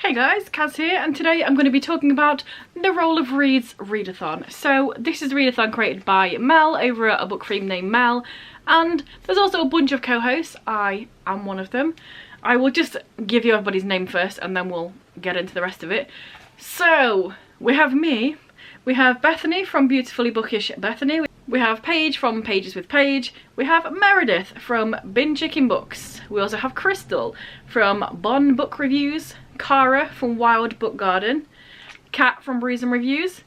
Hey guys, Kaz here, and today I'm going to be talking about the Roll of Reads readathon. So this is a readathon created by Mel over at a book theme named Mel, and there's also a bunch of co-hosts. I am one of them. I will just give you everybody's name first and then we'll get into the rest of it. So we have me, we have Bethany from Beautifully Bookish Bethany, we have Paige from Pages with Paige, we have Meredith from Bin Chicken Books, we also have Krystal from Bon Book Reviews, Cara from Wild Book Garden, Kat from Brews and Reviews,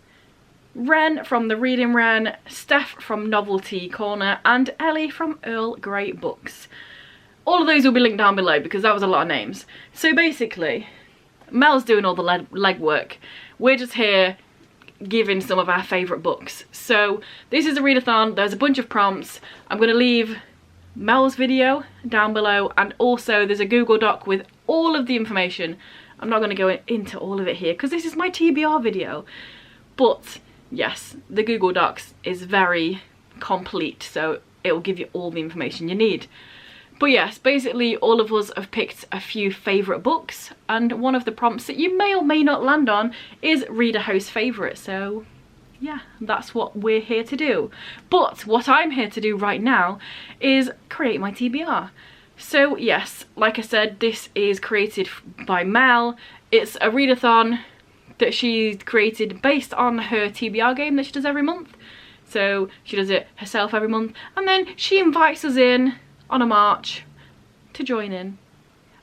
Wren from The Reading Wren, Stef from Novelty Corner, and Ellie from Earl Grey Books. All of those will be linked down below because that was a lot of names. So basically, Mel's doing all the legwork. We're just here giving some of our favourite books. So this is a readathon, there's a bunch of prompts. I'm going to leave Mel's video down below, and also there's a Google Doc with all of the information. I'm not going to go into all of it here because this is my TBR video, but yes, the Google Docs is very complete, so it will give you all the information you need. But yes, basically all of us have picked a few favourite books, and one of the prompts that you may or may not land on is read a host favourite. So yeah, that's what we're here to do. But what I'm here to do right now is create my TBR. So yes, like I said, this is created by Mel. It's a readathon that she created based on her TBR game that she does every month. So she does it herself every month, and then she invites us in on a march to join in.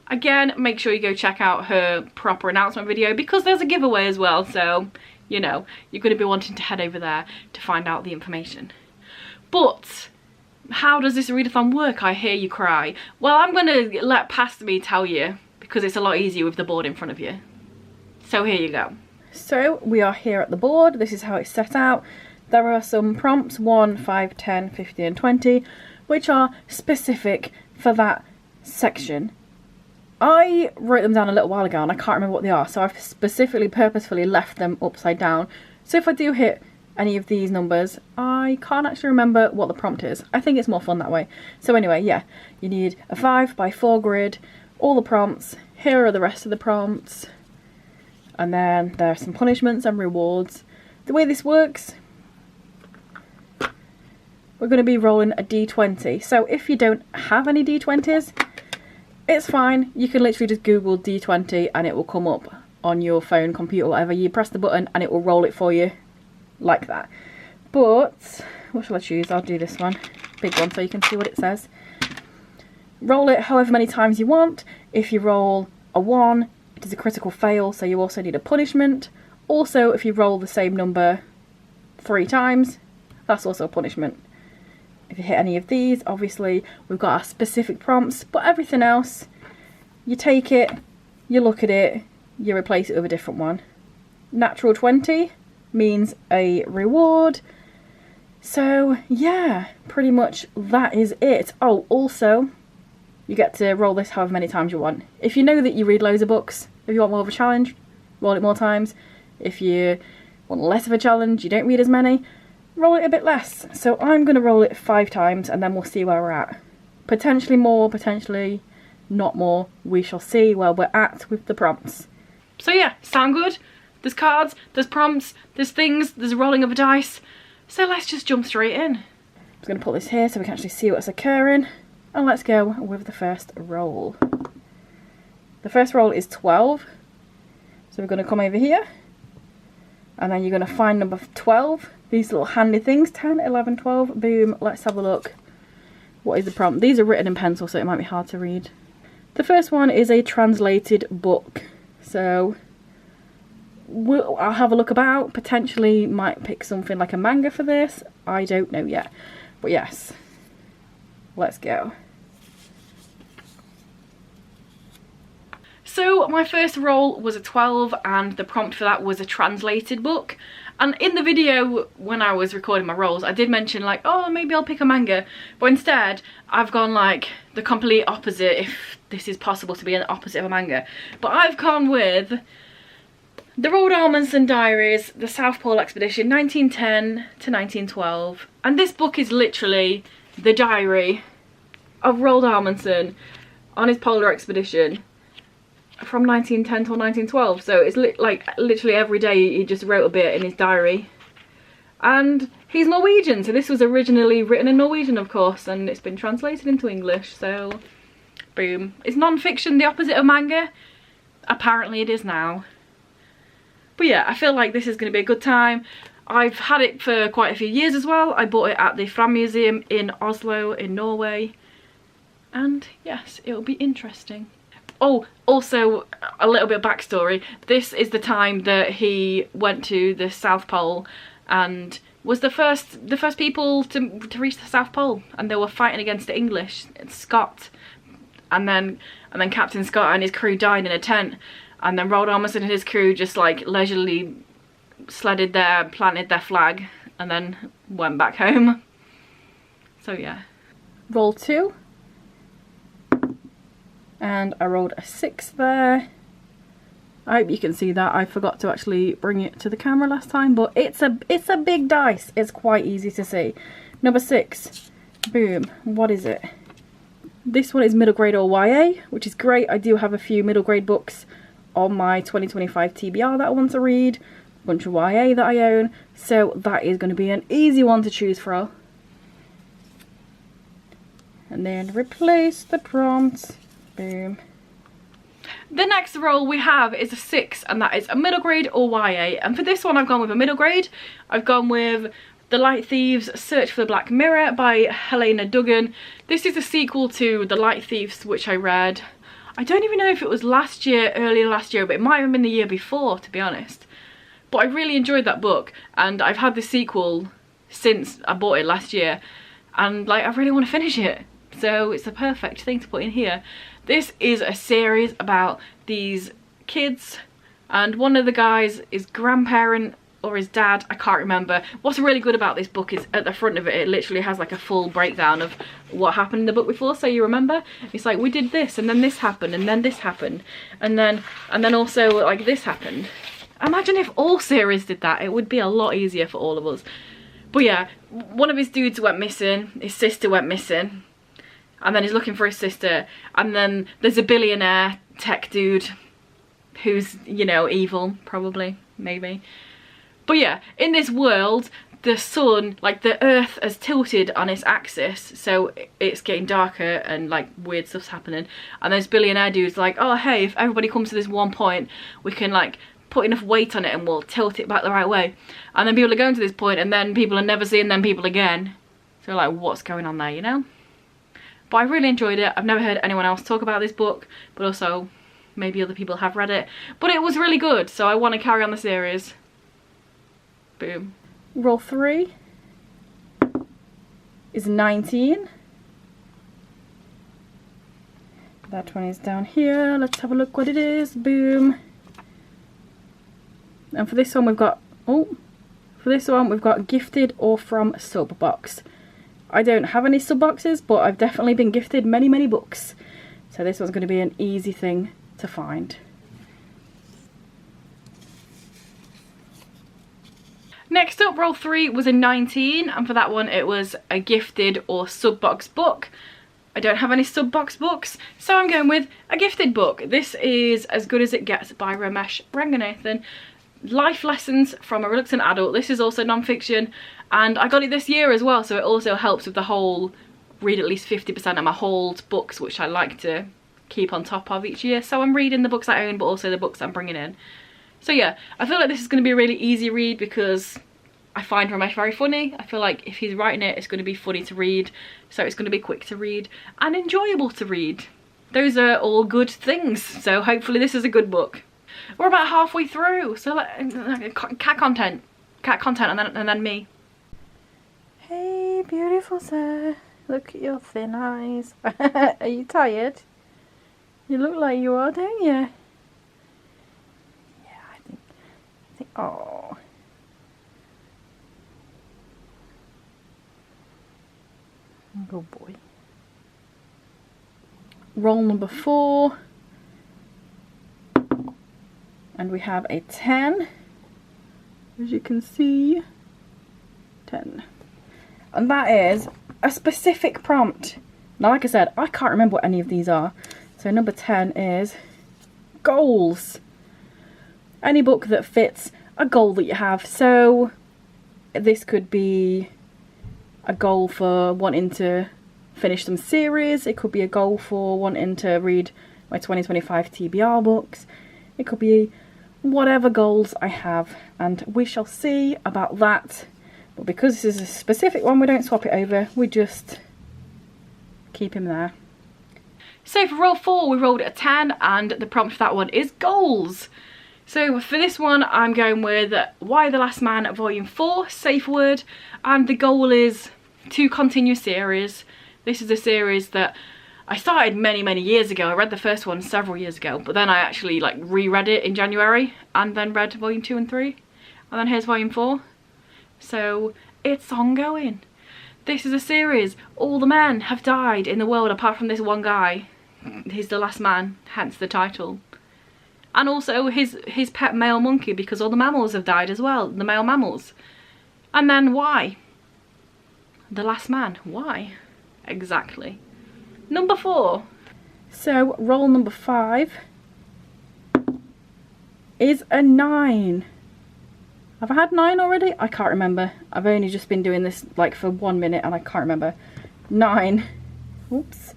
Again, make sure you go check out her proper announcement video because there's a giveaway as well, so you know, you're going to be wanting to head over there to find out the information. But how does this readathon work, I hear you cry? Well, I'm going to let past me tell you because it's a lot easier with the board in front of you. So here you go. So we are here at the board. This is how it's set out. There are some prompts, 1, 5, 10, 15 and 20, which are specific for that section. I wrote them down a little while ago and I can't remember what they are, so I've specifically, purposefully left them upside down. So if I do hit any of these numbers, I can't actually remember what the prompt is. I think it's more fun that way. So anyway, yeah, you need a 5x4 grid, all the prompts. Here are the rest of the prompts. And then there are some punishments and rewards. The way this works, we're going to be rolling a d20. So if you don't have any d20s, it's fine. You can literally just Google d20 and it will come up on your phone, computer, whatever. You press the button and it will roll it for you like that. But what shall I choose? I'll do this one, big one, so you can see what it says. Roll it however many times you want. If you roll a 1, it is a critical fail, so you also need a punishment. Also, if you roll the same number 3 times, that's also a punishment. If you hit any of these, obviously we've got our specific prompts, but everything else, you take it, you look at it, you replace it with a different one. Natural 20 means a reward. So yeah, pretty much that is it. Oh, also, you get to roll this however many times you want. If you know that you read loads of books, if you want more of a challenge, roll it more times. If you want less of a challenge, you don't read as many, roll it a bit less. So I'm going to roll it 5 times and then we'll see where we're at. Potentially more, potentially not more. We shall see where we're at with the prompts. So yeah, sound good? There's cards, there's prompts, there's things, there's a rolling of a dice. So let's just jump straight in. I'm just going to put this here so we can actually see what's occurring. And let's go with the first roll. The first roll is 12. So we're going to come over here. And then you're going to find number 12. These little handy things, 10, 11, 12, boom, let's have a look. What is the prompt? These are written in pencil, so it might be hard to read. The first one is a translated book. So I'll have a look about, potentially might pick something like a manga for this. I don't know yet, but yes, let's go. So my first roll was a 12 and the prompt for that was a translated book. And in the video when I was recording my rolls, I did mention like, oh, maybe I'll pick a manga. But instead, I've gone like the complete opposite, if this is possible to be an opposite of a manga. But I've gone with The Roald Amundsen Diaries, The South Pole Expedition, 1910 to 1912. And this book is literally the diary of Roald Amundsen on his polar expedition. from 1910 till 1912. So it's like literally every day he just wrote a bit in his diary. And he's Norwegian, so this was originally written in Norwegian, of course, and it's been translated into English, so boom. Is non-fiction the opposite of manga? Apparently it is now. But yeah, I feel like this is going to be a good time. I've had it for quite a few years as well. I bought it at the Fram Museum in Oslo in Norway. And yes, it'll be interesting. Oh, also a little bit of backstory. This is the time that he went to the South Pole and was the first people to reach the South Pole, and they were fighting against the English, Scott, and then Captain Scott and his crew died in a tent, and then Roald Amundsen and his crew just like leisurely sledded there, planted their flag, and then went back home. So yeah. Roll 2. And I rolled a 6 there. I hope you can see that. I forgot to actually bring it to the camera last time, but it's a big dice. It's quite easy to see. Number 6. Boom. What is it? This one is middle grade or YA, which is great. I do have a few middle grade books on my 2025 TBR that I want to read. A bunch of YA that I own. So that is going to be an easy one to choose from. And then replace the prompt. Boom. The next roll we have is a 6, and that is a middle grade or YA. And for this one I've gone with a middle grade. I've gone with The Light Thieves Search for the Black Mirror by Helena Duggan. This is a sequel to The Light Thieves, which I read, I don't even know if it was last year, earlier last year, but it might have been the year before, to be honest. But I really enjoyed that book, and I've had the sequel since I bought it last year, and like I really want to finish it. So it's the perfect thing to put in here. This is a series about these kids, and one of the guys is grandparent or his dad, I can't remember. What's really good about this book is at the front of it, it literally has like a full breakdown of what happened in the book before, so you remember. It's like, we did this, and then this happened, and then this happened, and then also like this happened. Imagine if all series did that, it would be a lot easier for all of us. But yeah, one of his dudes went missing, his sister went missing, and then he's looking for his sister, and then there's a billionaire tech dude who's, you know, evil, probably, maybe. But yeah, in this world, the sun, like the earth has tilted on its axis, so it's getting darker and like weird stuff's happening. And this billionaire dude's like, oh hey, if everybody comes to this one point, we can like put enough weight on it and we'll tilt it back the right way. And then people are going to this point, and then people are never seeing them people again. So like, what's going on there, you know? But I really enjoyed it. I've never heard anyone else talk about this book, but also maybe other people have read it. But it was really good, so I want to carry on the series. Boom. Roll 3 is 19. That one is down here. Let's have a look what it is. Boom. And for this one we've got, we've got gifted or from sub box. I don't have any sub boxes, but I've definitely been gifted many, many books. So this one's going to be an easy thing to find. Next up, roll 3 was a 19, and for that one it was a gifted or sub box book. I don't have any sub box books, so I'm going with a gifted book. This is As Good As It Gets by Ramesh Ranganathan. Life Lessons from a Reluctant Adult. This is also non-fiction, and I got it this year as well, so it also helps with the whole read at least 50% of my hauled books, which I like to keep on top of each year. So I'm reading the books I own, but also the books I'm bringing in. So yeah, I feel like this is going to be a really easy read because I find Ramesh very funny. I feel like if he's writing it, it's going to be funny to read, so it's going to be quick to read and enjoyable to read. Those are all good things, so hopefully this is a good book. We're about halfway through, so like, cat content and then me. Hey beautiful sir, look at your thin eyes. Are you tired? You look like you are, don't you? Yeah, I think oh. Good boy. Roll number 4. And we have a 10, as you can see, 10. And that is a specific prompt. Now, like I said, I can't remember what any of these are. So number 10 is goals. Any book that fits a goal that you have. So this could be a goal for wanting to finish some series. It could be a goal for wanting to read my 2025 TBR books. It could be whatever goals I have, and we shall see about that. But because this is a specific one, we don't swap it over, we just keep him there. So for roll 4 we rolled a 10, and the prompt for that one is goals. So for this one I'm going with Why the Last Man volume 4, safe word, and the goal is to continue series. This is a series that I started many years ago. I read the first one several years ago, but then I actually like reread it in January and then read volume 2 and 3, and then here's volume 4. So it's ongoing. This is a series. All the men have died in the world apart from this one guy. He's the last man, hence the title. And also his pet male monkey, because all the mammals have died as well, the male mammals. And then why? The last man. Why? Exactly. Number 4. So roll number 5 is a 9. Have I had 9 already? I can't remember. I've only just been doing this like for 1 minute and I can't remember. 9. Oops.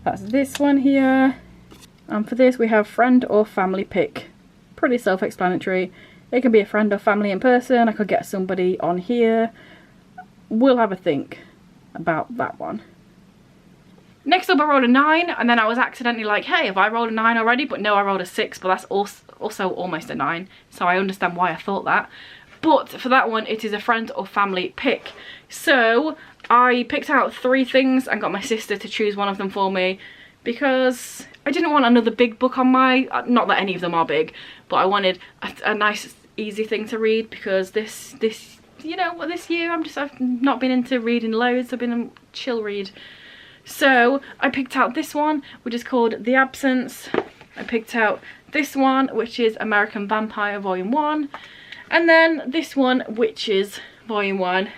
That's this one here. And for this we have friend or family pick. Pretty self-explanatory. It can be a friend or family in person. I could get somebody on here. We'll have a think about that one. Next up I rolled a 9, and then I was accidentally like, hey, have I rolled a 9 already? But no, I rolled a 6, but that's also almost a 9, so I understand why I thought that. But for that one it is a friend or family pick. So I picked out 3 things and got my sister to choose one of them for me, because I didn't want another big book on my, not that any of them are big, but I wanted a nice easy thing to read, because this you know, this year I've not been into reading loads. I've been a chill read. So I picked out this one, which is called The Absence. I picked out this one, which is American Vampire Volume 1. And then this one, which is Volume 1.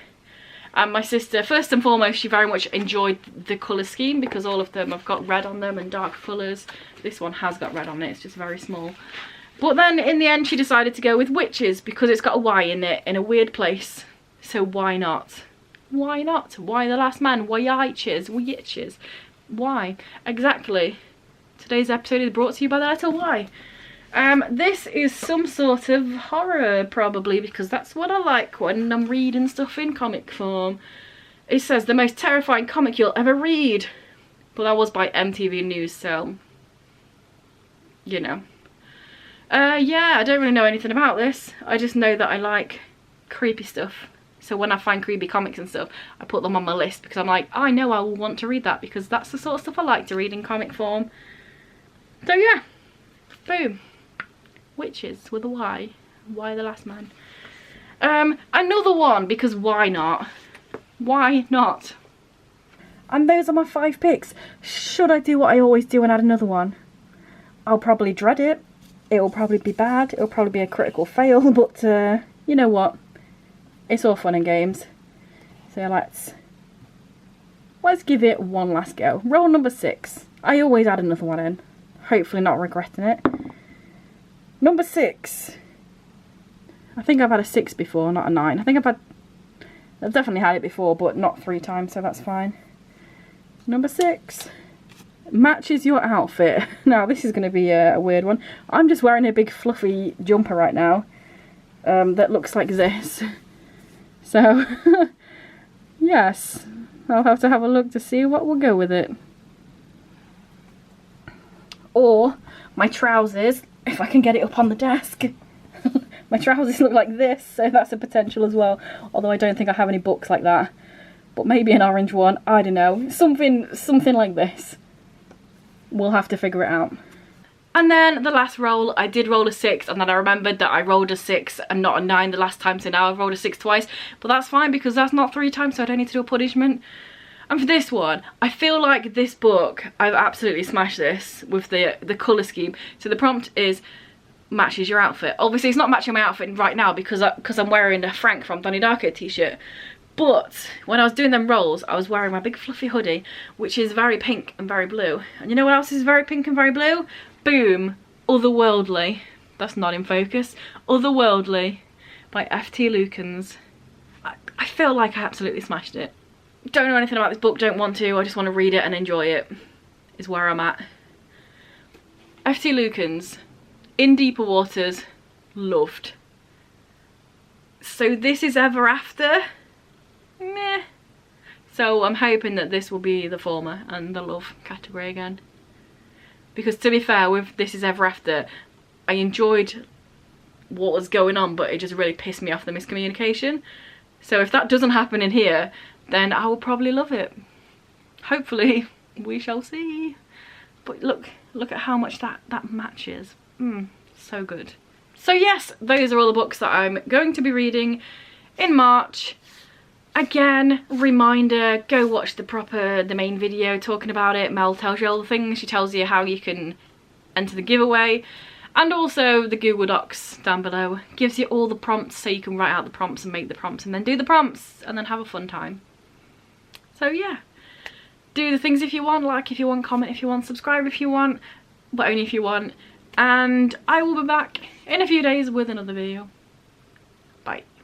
And my sister, first and foremost, she very much enjoyed the colour scheme, because all of them have got red on them and dark colours. This one has got red on it, it's just very small. But then in the end she decided to go with witches, because it's got a Y in it, in a weird place. So why not? Why not? Why the last man? Why witches? Why? Exactly. Today's episode is brought to you by the letter Y. This is some sort of horror, probably, because that's what I like when I'm reading stuff in comic form. It says the most terrifying comic you'll ever read. But that was by MTV News, so you know. Yeah, I don't really know anything about this. I just know that I like creepy stuff. So when I find creepy comics and stuff, I put them on my list, because I'm like, I know I will want to read that, because that's the sort of stuff I like to read in comic form. So yeah, boom. Witches with a Y. Why the last man? Another one, because why not? Why not? And those are my 5 picks. Should I do what I always do and add another one? I'll probably dread it. It'll probably be bad. It'll probably be a critical fail, but you know what? It's all fun and games. So let's give it one last go. Roll number 6. I always add another one in. Hopefully not regretting it. Number 6. I think I've had a 6 before, not a 9. I've definitely had it before, but not 3 times, so that's fine. Number 6. Matches your outfit. Now this is going to be a weird one. I'm just wearing a big fluffy jumper right now that looks like this. So yes, I'll have to have a look to see what will go with it. Or my trousers, if I can get it up on the desk. My trousers look like this, so that's a potential as well. Although I don't think I have any books like that. But maybe an orange one, I don't know. Something like this. We'll have to figure it out. And then the last roll, I did roll a 6, and then I remembered that I rolled a 6 and not a 9 the last time, so now I've rolled a 6 twice. But that's fine, because that's not 3 times, so I don't need to do a punishment. And for this one, I feel like this book, I've absolutely smashed this with the colour scheme. So the prompt is, matches your outfit. Obviously it's not matching my outfit right now because I'm wearing a Frank from Donnie Darko t-shirt. But when I was doing them rolls, I was wearing my big fluffy hoodie, which is very pink and very blue. And you know what else is very pink and very blue? Boom. Otherworldly, that's not in focus, Otherworldly by F.T. Lukens. I feel like I absolutely smashed it. Don't know anything about this book, don't want to, I just want to read it and enjoy it, is where I'm at. F.T. Lukens, In Deeper Waters, loved. So This Is Ever After, meh. So I'm hoping that this will be the former and the love category again. Because to be fair, with This Is Ever After, I enjoyed what was going on, but it just really pissed me off, the miscommunication. So if that doesn't happen in here, then I will probably love it. Hopefully, we shall see. But look at how much that matches. So good. So yes, those are all the books that I'm going to be reading in March. Again, reminder, go watch the main video talking about it. Mel tells you all the things, she tells you how you can enter the giveaway. And also the Google Docs down below gives you all the prompts so you can write out the prompts and make the prompts and then do the prompts and then have a fun time. So yeah, do the things if you want, like if you want, comment if you want, subscribe if you want, but only if you want. And I will be back in a few days with another video. Bye.